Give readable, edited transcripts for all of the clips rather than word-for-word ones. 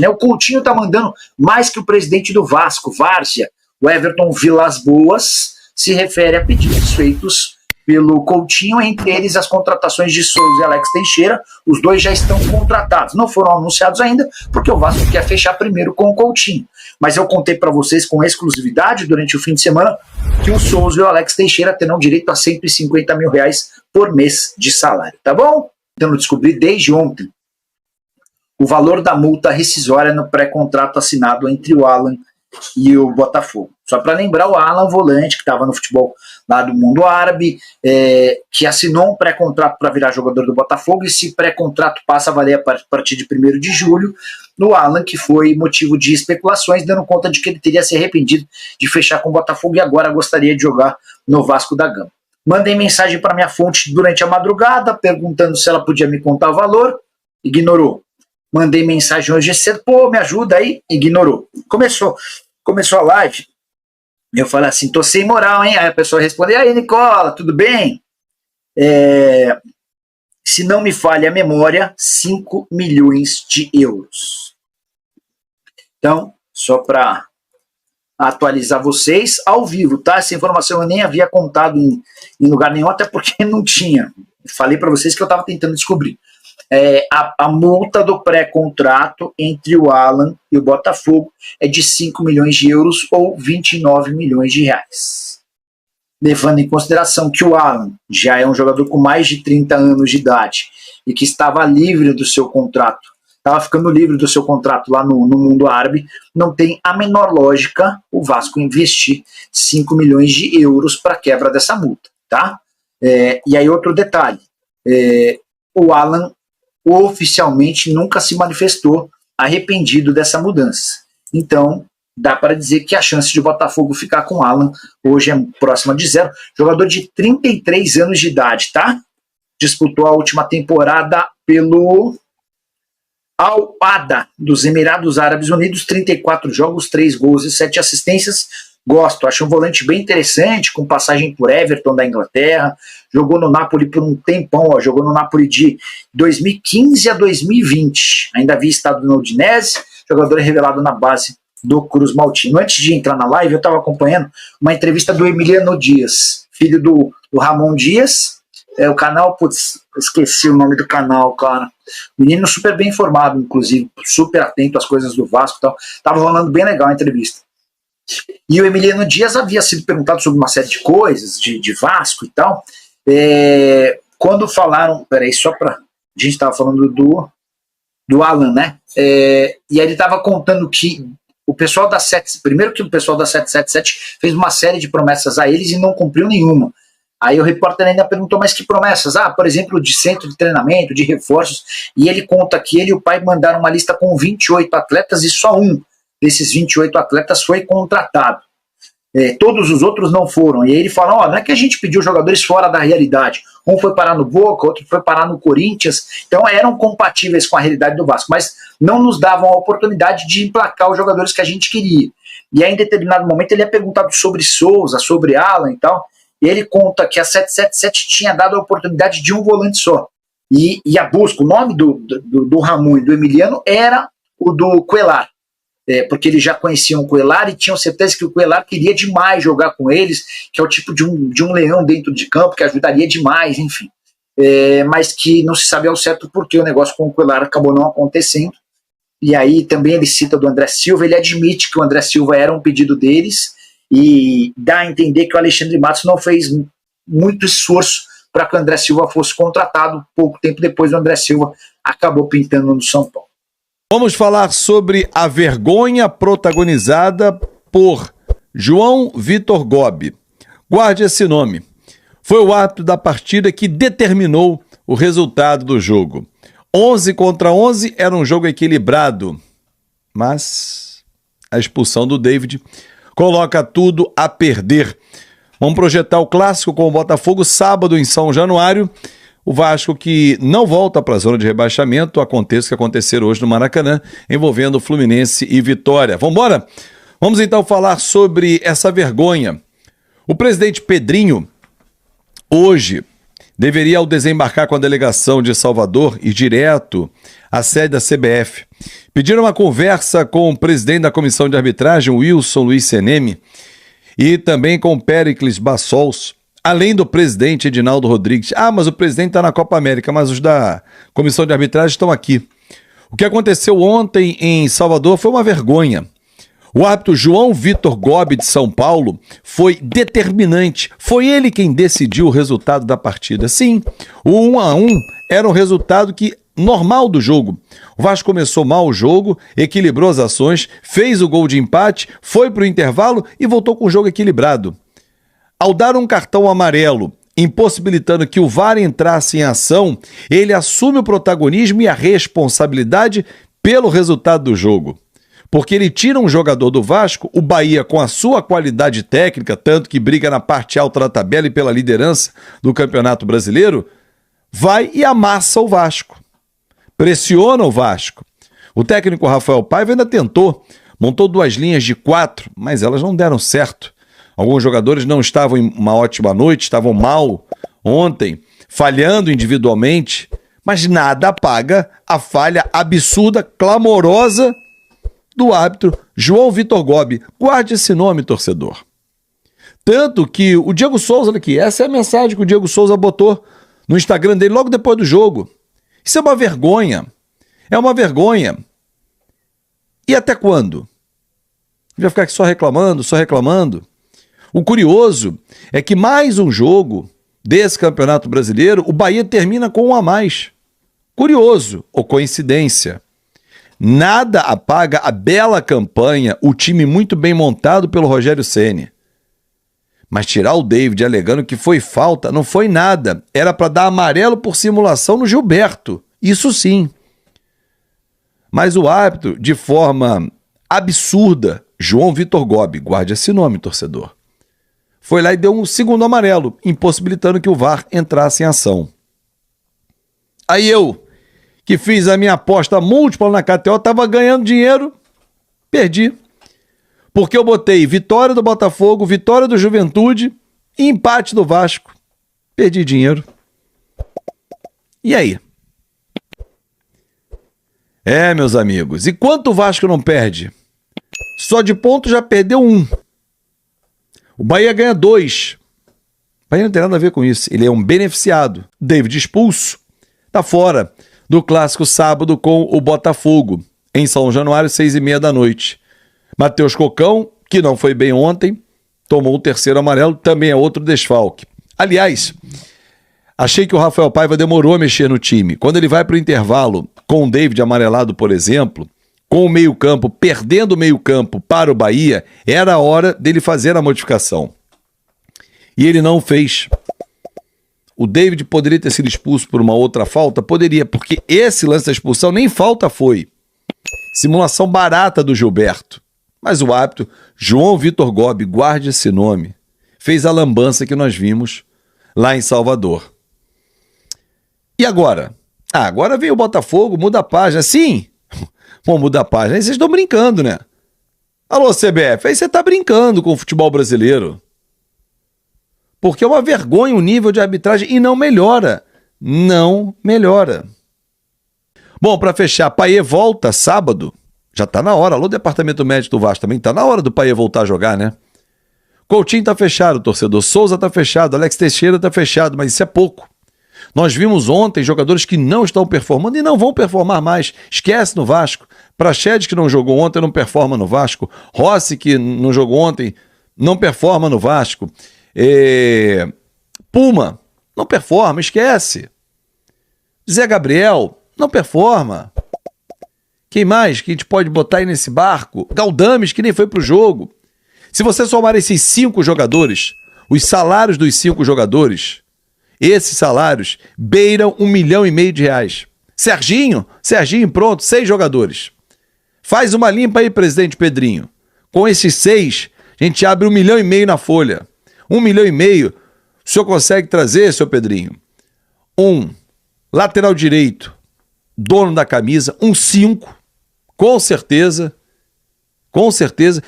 Né? O Coutinho tá mandando mais que o presidente do Vasco, Várzea. O Everton Vilas Boas se refere a pedidos feitos pelo Coutinho, entre eles as contratações de Souza e Alex Teixeira. Os dois já estão contratados, não foram anunciados ainda, porque o Vasco quer fechar primeiro com o Coutinho. Mas eu contei para vocês com exclusividade durante o fim de semana que o Souza e o Alex Teixeira terão direito a R$150 mil por mês de salário, tá bom? Então eu descobri desde ontem o valor da multa rescisória no pré-contrato assinado entre o Alan e o Botafogo. Só para lembrar, o Alan Volante, que estava no futebol lá do mundo árabe, que assinou um pré-contrato para virar jogador do Botafogo, e esse pré-contrato passa a valer a partir de 1º de julho, no Alan, que foi motivo de especulações, dando conta de que ele teria se arrependido de fechar com o Botafogo e agora gostaria de jogar no Vasco da Gama. Mandei mensagem para minha fonte durante a madrugada, perguntando se ela podia me contar o valor, ignorou. Mandei mensagem hoje cedo, pô, me ajuda aí, ignorou. Começou a live, eu falei assim, tô sem moral, hein? Aí a pessoa respondeu, e aí, Nicola, tudo bem? Se não me falha a memória, 5 milhões de euros. Então, só para atualizar vocês, ao vivo, tá? Essa informação eu nem havia contado em lugar nenhum, até porque não tinha. Falei para vocês que eu estava tentando descobrir. A multa do pré-contrato entre o Alan e o Botafogo é de 5 milhões de euros ou 29 milhões de reais. Levando em consideração que o Alan já é um jogador com mais de 30 anos de idade e que estava livre do seu contrato, estava ficando livre do seu contrato lá no mundo árabe, não tem a menor lógica o Vasco investir 5 milhões de euros para quebra dessa multa, tá? E aí outro detalhe, o Alan oficialmente nunca se manifestou arrependido dessa mudança. Então, dá para dizer que a chance de Botafogo ficar com o Alan hoje é próxima de 0. Jogador de 33 anos de idade, tá? Disputou a última temporada pelo Al-Wahda dos Emirados Árabes Unidos, 34 jogos, 3 gols e 7 assistências. Gosto, acho um volante bem interessante, com passagem por Everton da Inglaterra, jogou no Napoli por um tempão, jogou no Napoli de 2015 a 2020, ainda havia estado no Udinese, jogador revelado na base do Cruz Maltino. Antes de entrar na live, eu estava acompanhando uma entrevista do Emiliano Dias, filho do Ramon Dias, o canal, putz, esqueci o nome do canal, cara, menino super bem informado, inclusive, super atento às coisas do Vasco e tal, estava rolando bem legal a entrevista. E o Emiliano Dias havia sido perguntado sobre uma série de coisas, de Vasco e tal. Quando falaram, peraí, só pra. A gente estava falando do Alan, né? E aí ele estava contando que o pessoal da primeiro que o pessoal da 777 fez uma série de promessas a eles e não cumpriu nenhuma. Aí o repórter ainda perguntou, mas que promessas? Por exemplo, de centro de treinamento, de reforços. E ele conta que ele e o pai mandaram uma lista com 28 atletas e só um desses 28 atletas foi contratado. Todos os outros não foram. E aí ele fala, não é que a gente pediu jogadores fora da realidade. Um foi parar no Boca, outro foi parar no Corinthians. Então eram compatíveis com a realidade do Vasco, mas não nos davam a oportunidade de emplacar os jogadores que a gente queria. E aí em determinado momento ele é perguntado sobre Souza, sobre Alan e tal, e ele conta que a 777 tinha dado a oportunidade de um volante só. E a busca, o nome do Ramon e do Emiliano era o do Cuellar. Porque eles já conheciam o Cuellar e tinham certeza que o Cuellar queria demais jogar com eles, que é o tipo de um leão dentro de campo, que ajudaria demais, enfim. Mas que não se sabe ao certo porque o negócio com o Cuellar acabou não acontecendo. E aí também ele cita do André Silva, ele admite que o André Silva era um pedido deles e dá a entender que o Alexandre Matos não fez muito esforço para que o André Silva fosse contratado. Pouco tempo depois o André Silva acabou pintando no São Paulo. Vamos falar sobre a vergonha protagonizada por João Vitor Gobi. Guarde esse nome. Foi o árbitro da partida que determinou o resultado do jogo. 11 contra 11 era um jogo equilibrado, mas a expulsão do David coloca tudo a perder. Vamos projetar o clássico com o Botafogo sábado em São Januário. O Vasco que não volta para a zona de rebaixamento, aconteça o que acontecer hoje no Maracanã, envolvendo Fluminense e Vitória. Vamos embora? Vamos então falar sobre essa vergonha. O presidente Pedrinho, hoje, deveria, ao desembarcar com a delegação de Salvador, ir direto à sede da CBF. Pediram uma conversa com o presidente da comissão de arbitragem, Wilson Luiz Seneme, e também com Péricles Bassols, além do presidente Edinaldo Rodrigues. Ah, mas o presidente está na Copa América, mas os da comissão de arbitragem estão aqui. O que aconteceu ontem em Salvador foi uma vergonha. O árbitro João Vitor Gobi, de São Paulo, foi determinante. Foi ele quem decidiu o resultado da partida. Sim, o 1-1 era um resultado normal do jogo. O Vasco começou mal o jogo, equilibrou as ações, fez o gol de empate, foi para o intervalo e voltou com o jogo equilibrado. Ao dar um cartão amarelo, impossibilitando que o VAR entrasse em ação, ele assume o protagonismo e a responsabilidade pelo resultado do jogo. Porque ele tira um jogador do Vasco, o Bahia, com a sua qualidade técnica, tanto que briga na parte alta da tabela e pela liderança do Campeonato Brasileiro, vai e amassa o Vasco. Pressiona o Vasco. O técnico Rafael Paiva ainda tentou, montou 2 linhas de 4, mas elas não deram certo. Alguns jogadores não estavam em uma ótima noite, estavam mal ontem, falhando individualmente, mas nada apaga a falha absurda, clamorosa do árbitro João Vitor Gobi. Guarde esse nome, torcedor. Tanto que o Diego Souza, olha aqui, essa é a mensagem que o Diego Souza botou no Instagram dele logo depois do jogo. Isso é uma vergonha. É uma vergonha. E até quando? Vai ficar aqui só reclamando, só reclamando. O curioso é que mais um jogo desse Campeonato Brasileiro, o Bahia termina com 1 a mais. Curioso, ou coincidência. Nada apaga a bela campanha, o time muito bem montado pelo Rogério Ceni. Mas tirar o David alegando que foi falta, não foi nada. Era para dar amarelo por simulação no Gilberto. Isso sim. Mas o árbitro, de forma absurda, João Vitor Gobi, guarde esse nome, torcedor, foi lá e deu um segundo amarelo, impossibilitando que o VAR entrasse em ação. Aí eu, que fiz a minha aposta múltipla na KTO, estava ganhando dinheiro, perdi. Porque eu botei vitória do Botafogo, vitória do Juventude e empate do Vasco. Perdi dinheiro. E aí? Meus amigos, e quanto o Vasco não perde? Só de ponto já perdeu 1. O Bahia ganha 2. O Bahia não tem nada a ver com isso. Ele é um beneficiado. David expulso. Tá fora do clássico sábado com o Botafogo, em São Januário, 6h30 da noite. Matheus Cocão, que não foi bem ontem, tomou o 3º amarelo, também é outro desfalque. Aliás, achei que o Rafael Paiva demorou a mexer no time. Quando ele vai para o intervalo com o David amarelado, por exemplo, com o meio-campo, perdendo o meio-campo para o Bahia, era a hora dele fazer a modificação. E ele não fez. O David poderia ter sido expulso por uma outra falta? Poderia, porque esse lance da expulsão nem falta foi. Simulação barata do Gilberto. Mas o árbitro, João Vitor Gobi, guarde esse nome, fez a lambança que nós vimos lá em Salvador. E agora? Agora veio o Botafogo, muda a página. Sim! Bom, muda a página. Aí vocês estão brincando, né? Alô, CBF, aí você está brincando com o futebol brasileiro. Porque é uma vergonha o nível de arbitragem e não melhora. Não melhora. Bom, para fechar, Payet volta sábado. Já está na hora. Alô, departamento médico do Vasco, também está na hora do Payet voltar a jogar, né? Coutinho está fechado, torcedor. Souza está fechado, Alex Teixeira está fechado, mas isso é pouco. Nós vimos ontem jogadores que não estão performando e não vão performar mais. Esquece no Vasco. Praxedes, que não jogou ontem, não performa no Vasco. Rossi, que não jogou ontem, não performa no Vasco. Puma, não performa, esquece. Zé Gabriel, não performa. Quem mais que a gente pode botar aí nesse barco? Galdames, que nem foi pro jogo. Se você somar esses 5 jogadores, os salários dos 5 jogadores, esses salários beiram R$1,5 milhão. Serginho, pronto, 6 jogadores. Faz uma limpa aí, presidente Pedrinho. Com esses 6, a gente abre R$1,5 milhão na folha. R$1,5 milhão, o senhor consegue trazer, seu Pedrinho? Lateral direito, dono da camisa, 5, com certeza,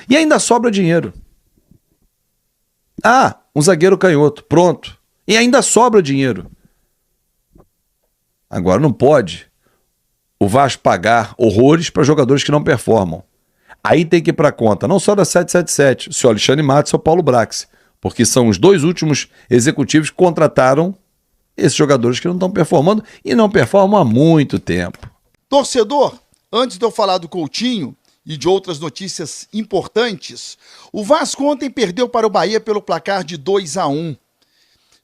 e ainda sobra dinheiro. Um zagueiro canhoto, pronto. E ainda sobra dinheiro. Agora não pode o Vasco pagar horrores para jogadores que não performam. Aí tem que ir para conta, não só da 777, o senhor Alexandre Matos e o Paulo Brax, porque são os dois últimos executivos que contrataram esses jogadores que não estão performando e não performam há muito tempo. Torcedor, antes de eu falar do Coutinho e de outras notícias importantes, o Vasco ontem perdeu para o Bahia pelo placar de 2-1.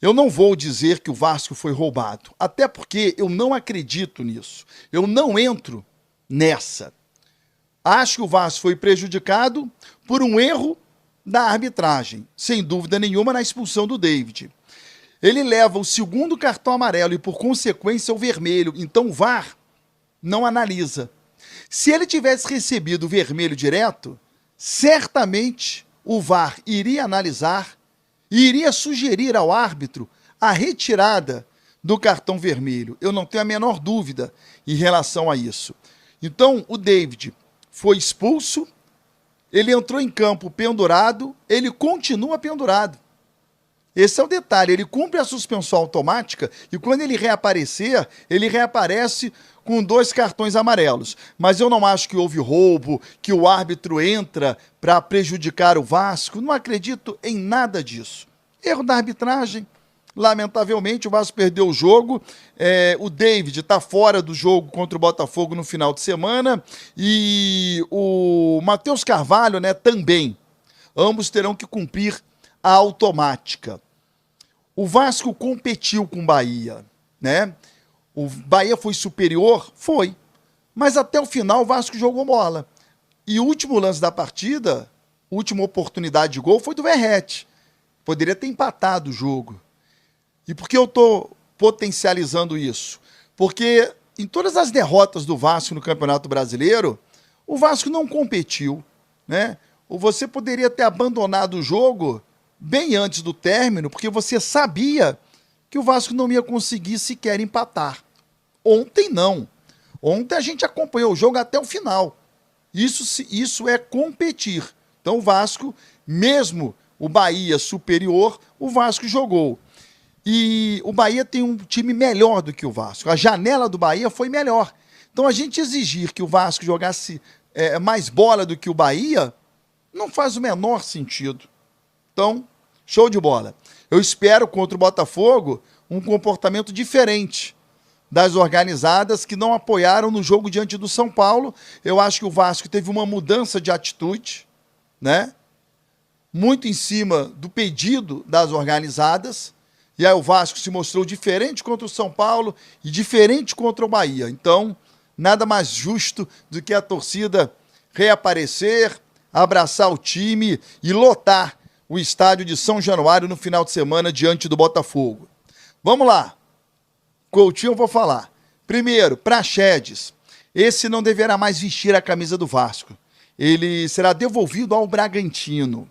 Eu não vou dizer que o Vasco foi roubado, até porque eu não acredito nisso. Eu não entro nessa. Acho que o Vasco foi prejudicado por um erro da arbitragem, sem dúvida nenhuma, na expulsão do David. Ele leva o segundo cartão amarelo e, por consequência, o vermelho. Então o VAR não analisa. Se ele tivesse recebido o vermelho direto, certamente o VAR iria analisar e iria sugerir ao árbitro a retirada do cartão vermelho. Eu não tenho a menor dúvida em relação a isso. Então, o David foi expulso, ele entrou em campo pendurado, ele continua pendurado. Esse é o detalhe, ele cumpre a suspensão automática e quando ele reaparecer, ele reaparece com 2 cartões amarelos. Mas eu não acho que houve roubo, que o árbitro entra para prejudicar o Vasco, não acredito em nada disso. Erro da arbitragem, lamentavelmente o Vasco perdeu o jogo, o David está fora do jogo contra o Botafogo no final de semana e o Matheus Carvalho, né, também. Ambos terão que cumprir a automática. O Vasco competiu com o Bahia, né? O Bahia foi superior? Foi. Mas até o final o Vasco jogou bola. E o último lance da partida, a última oportunidade de gol foi do Verratti. Poderia ter empatado o jogo. E por que eu estou potencializando isso? Porque em todas as derrotas do Vasco no Campeonato Brasileiro, o Vasco não competiu, né? Ou você poderia ter abandonado o jogo bem antes do término, porque você sabia que o Vasco não ia conseguir sequer empatar. Ontem não. Ontem a gente acompanhou o jogo até o final. Isso é competir. Então o Vasco, mesmo o Bahia superior, o Vasco jogou. E o Bahia tem um time melhor do que o Vasco. A janela do Bahia foi melhor. Então a gente exigir que o Vasco jogasse mais bola do que o Bahia não faz o menor sentido. Então, show de bola. Eu espero contra o Botafogo um comportamento diferente das organizadas que não apoiaram no jogo diante do São Paulo. Eu acho que o Vasco teve uma mudança de atitude, né? Muito em cima do pedido das organizadas. E aí o Vasco se mostrou diferente contra o São Paulo e diferente contra o Bahia. Então, nada mais justo do que a torcida reaparecer, abraçar o time e lotar o estádio de São Januário no final de semana diante do Botafogo. Vamos lá. Coutinho eu vou falar. Primeiro, Praxedes. Esse não deverá mais vestir a camisa do Vasco. Ele será devolvido ao Bragantino.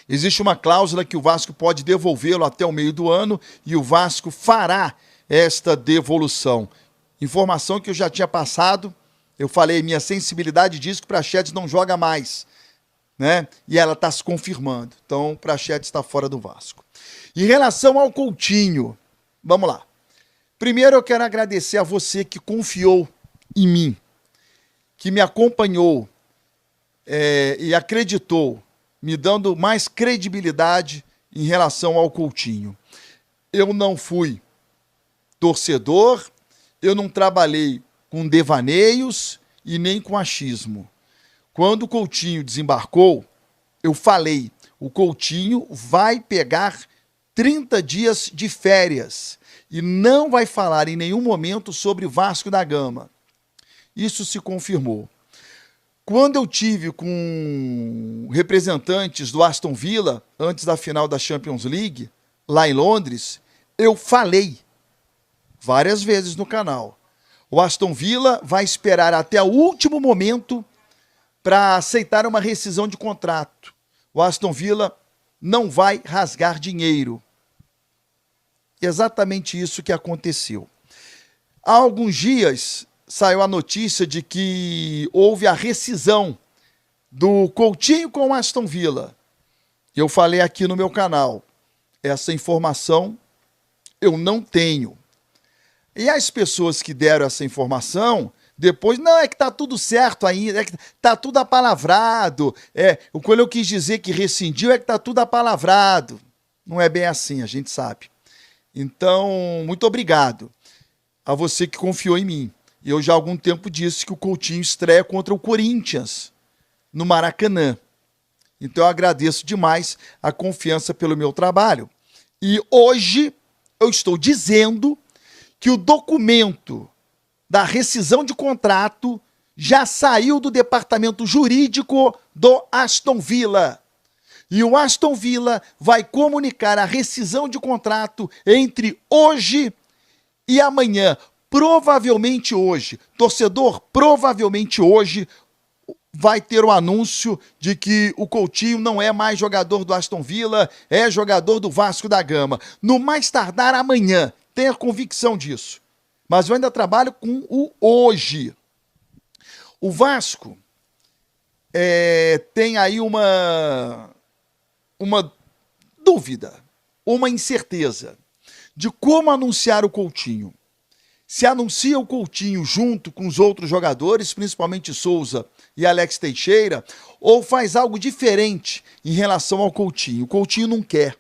Existe uma cláusula que o Vasco pode devolvê-lo até o meio do ano e o Vasco fará esta devolução. Informação que eu já tinha passado, eu falei, minha sensibilidade diz que o Praxedes não joga mais, né? E ela está se confirmando. Então, o Praxedes está fora do Vasco. Em relação ao Coutinho, vamos lá. Primeiro eu quero agradecer a você que confiou em mim, que me acompanhou e acreditou, me dando mais credibilidade em relação ao Coutinho. Eu não fui torcedor, eu não trabalhei com devaneios e nem com achismo. Quando o Coutinho desembarcou, eu falei, o Coutinho vai pegar 30 dias de férias e não vai falar em nenhum momento sobre Vasco da Gama. Isso se confirmou. Quando eu tive com representantes do Aston Villa, antes da final da Champions League, lá em Londres, eu falei várias vezes no canal. O Aston Villa vai esperar até o último momento para aceitar uma rescisão de contrato. O Aston Villa não vai rasgar dinheiro. Exatamente isso que aconteceu. Há alguns dias saiu a notícia de que houve a rescisão do Coutinho com o Aston Villa. Eu falei aqui no meu canal, essa informação eu não tenho. E as pessoas que deram essa informação, depois, não, é que tá tudo certo ainda, é que tá tudo apalavrado. Quando eu quis dizer que rescindiu, é que tá tudo apalavrado. Não é bem assim, a gente sabe. Então, muito obrigado a você que confiou em mim. Eu já há algum tempo disse que o Coutinho estreia contra o Corinthians, no Maracanã. Então eu agradeço demais a confiança pelo meu trabalho. E hoje eu estou dizendo que o documento da rescisão de contrato já saiu do departamento jurídico do Aston Villa. E o Aston Villa vai comunicar a rescisão de contrato entre hoje e amanhã. Provavelmente hoje. Torcedor, provavelmente hoje vai ter o anúncio de que o Coutinho não é mais jogador do Aston Villa, é jogador do Vasco da Gama. No mais tardar amanhã, tenha convicção disso. Mas eu ainda trabalho com o hoje. O Vasco tem aí uma dúvida, uma incerteza de como anunciar o Coutinho. Se anuncia o Coutinho junto com os outros jogadores, principalmente Souza e Alex Teixeira, ou faz algo diferente em relação ao Coutinho. O Coutinho não quer.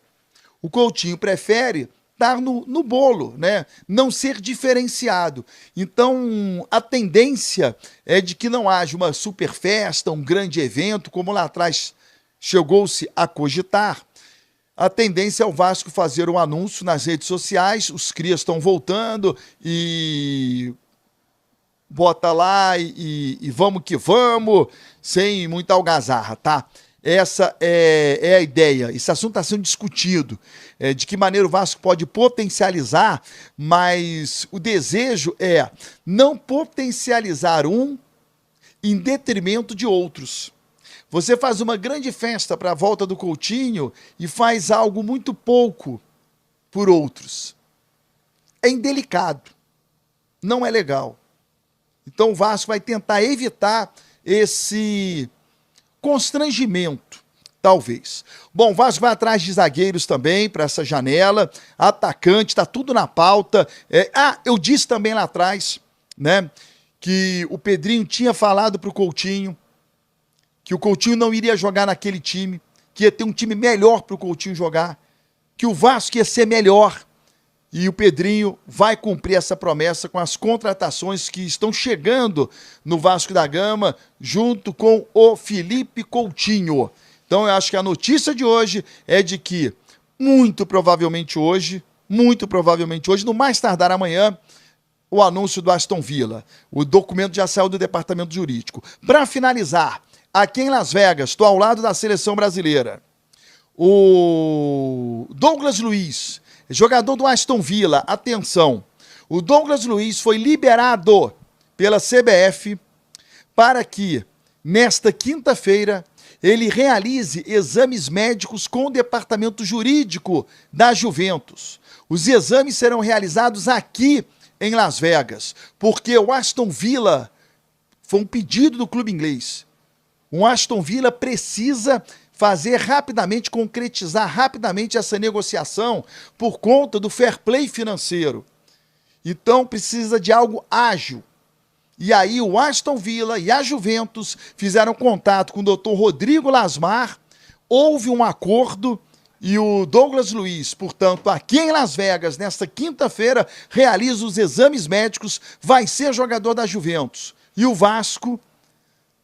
O Coutinho prefere estar no bolo, né? Não ser diferenciado. Então, a tendência é de que não haja uma super festa, um grande evento, como lá atrás chegou-se a cogitar. A tendência é o Vasco fazer um anúncio nas redes sociais, os crias estão voltando e bota lá e vamos que vamos, sem muita algazarra, tá? Essa é a ideia. Esse assunto está sendo discutido. De que maneira o Vasco pode potencializar, mas o desejo é não potencializar um em detrimento de outros. Você faz uma grande festa para a volta do Coutinho e faz algo muito pouco por outros. É indelicado. Não é legal. Então o Vasco vai tentar evitar esse constrangimento, talvez. Bom, o Vasco vai atrás de zagueiros também para essa janela, atacante, tá tudo na pauta. Eu disse também lá atrás, né, que o Pedrinho tinha falado pro Coutinho que o Coutinho não iria jogar naquele time, que ia ter um time melhor pro Coutinho jogar, que o Vasco ia ser melhor. E o Pedrinho vai cumprir essa promessa com as contratações que estão chegando no Vasco da Gama, junto com o Felipe Coutinho. Então eu acho que a notícia de hoje é de que, muito provavelmente hoje, no mais tardar amanhã, o anúncio do Aston Villa. O documento já saiu do departamento jurídico. Para finalizar, aqui em Las Vegas, estou ao lado da seleção brasileira. O Douglas Luiz, jogador do Aston Villa, atenção, o Douglas Luiz foi liberado pela CBF para que, nesta quinta-feira, ele realize exames médicos com o departamento jurídico da Juventus. Os exames serão realizados aqui em Las Vegas, porque o Aston Villa foi um pedido do clube inglês. O Aston Villa precisa fazer rapidamente, concretizar rapidamente essa negociação por conta do fair play financeiro. Então precisa de algo ágil. E aí o Aston Villa e a Juventus fizeram contato com o Dr. Rodrigo Lasmar, houve um acordo e o Douglas Luiz, portanto, aqui em Las Vegas, nesta quinta-feira, realiza os exames médicos, vai ser jogador da Juventus. E o Vasco,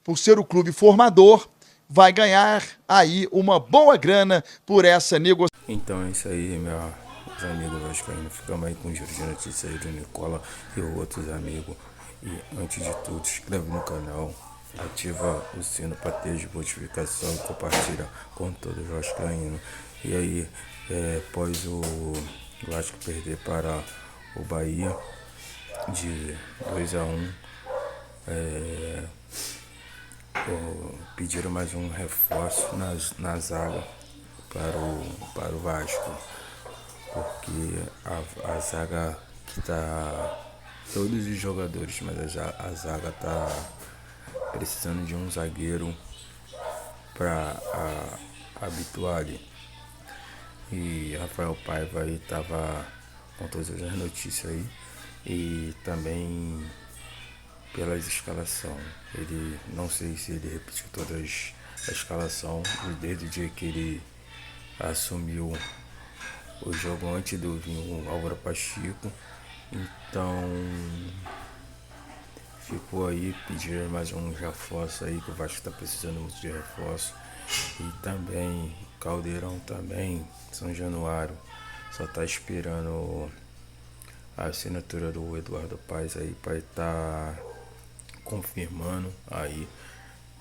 por ser o clube formador, vai ganhar aí uma boa grana por essa negociação. Então é isso aí, meus amigos vascaínos. Ficamos aí com o giro de notícias aí do Nicola e outros amigos. E antes de tudo, se inscreve no canal, ativa o sino para ter as notificações e compartilha com todos os vascaínos. E aí, após o Vasco perder para o Bahia de 2-1, pediram mais um reforço na zaga para o Vasco, porque a zaga que tá, todos os jogadores, mas a zaga tá precisando de um zagueiro para habituar ali. E Rafael Paiva aí tava com todas as notícias aí, e também pelas escalação. Ele, não sei se ele repetiu todas a escalação desde o dia que ele assumiu o jogo antes do vir o Álvaro Pacheco. Então ficou aí, pedir mais um reforço aí, que o Vasco está precisando muito de reforço. E também Caldeirão também, São Januário, só tá esperando a assinatura do Eduardo Paes aí para estar confirmando aí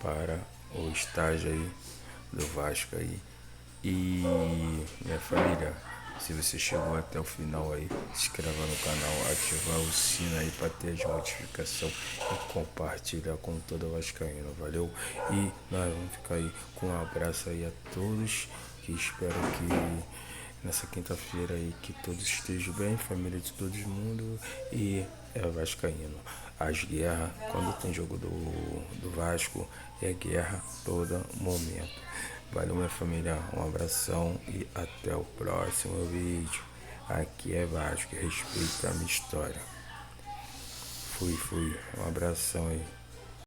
para o estágio aí do Vasco aí. E minha família, se você chegou até o final aí, se inscreva no canal, ativar o sino aí para ter as notificações e compartilhar com todo o vascaíno, valeu? E nós vamos ficar aí com um abraço aí a todos, que espero que nessa quinta-feira aí que todos estejam bem, família de todo mundo, e é vascaíno. As guerras, quando tem jogo do Vasco, é guerra todo momento. Valeu, minha família, um abração e até o próximo vídeo. Aqui é Vasco, respeita a minha história. Fui, um abração aí.